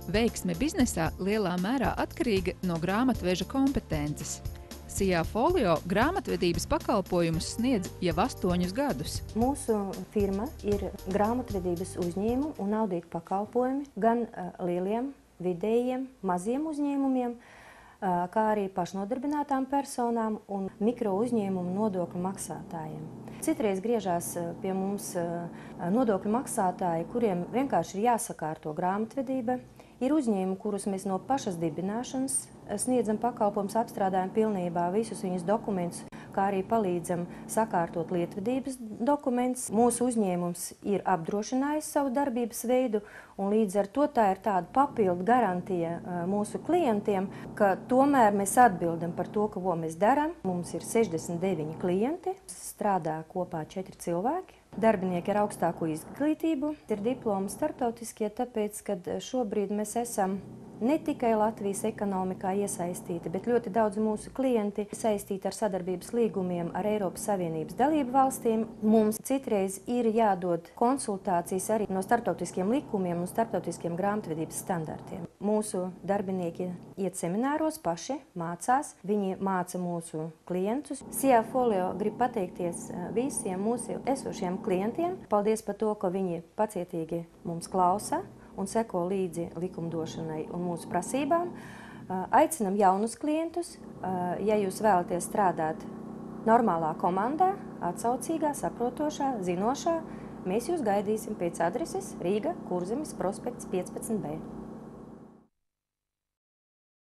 Veiksme biznesā lielā mērā atkarīga no grāmatveža kompetences. Sijā Folio grāmatvedības pakalpojumus sniedz jau 8 gadus. Mūsu firma ir grāmatvedības uzņēmumi un audītu pakalpojumi gan lieliem, vidējiem, maziem uzņēmumiem, kā arī pašnodarbinātām personām un mikro uzņēmumu nodokļu maksātājiem. Citreiz griežās pie mums nodokļu maksātāji, kuriem vienkārši ir jāsakārto grāmatvedība. Ir uzņēmumi, kurus mēs no pašas dibināšanas sniedzam pakalpojumus, apstrādājam pilnībā visus viņus dokumentus, kā arī palīdzam sakārtot lietvedības dokumentus. Mūsu uzņēmums ir apdrošinājis savu darbības veidu, un līdz ar to tā ir tāda papildu garantija mūsu klientiem, ka tomēr mēs atbildam par to, ko mēs darām. Mums ir 69 klienti, strādā kopā 4 cilvēki. Darbinieki ar augstāko izglītību, ir diplomi starptautiskie, tāpēc, ka šobrīd mēs esam ne tikai Latvijas ekonomikā iesaistīti, bet ļoti daudz mūsu klienti saistīti ar sadarbības līgumiem ar Eiropas Savienības dalību valstīm. Mums citreiz ir jādod konsultācijas arī no starptautiskiem likumiem un starptautiskiem grāmatvedības standartiem. Mūsu darbinieki iet semināros paši, mācās, viņi māca mūsu klientus. Sijā Folio grib pateikties visiem mūsu esošiem klientiem. Paldies par to, ka viņi pacietīgi mums klausa un seko līdzi likumdošanai un mūsu prasībām. Aicinam jaunus klientus, ja jūs vēlaties strādāt normālā komandā, atsaucīgā, saprotošā, zinošā, mēs jūs gaidīsim pēc adreses Rīga, Kurzemes prospekts 15B.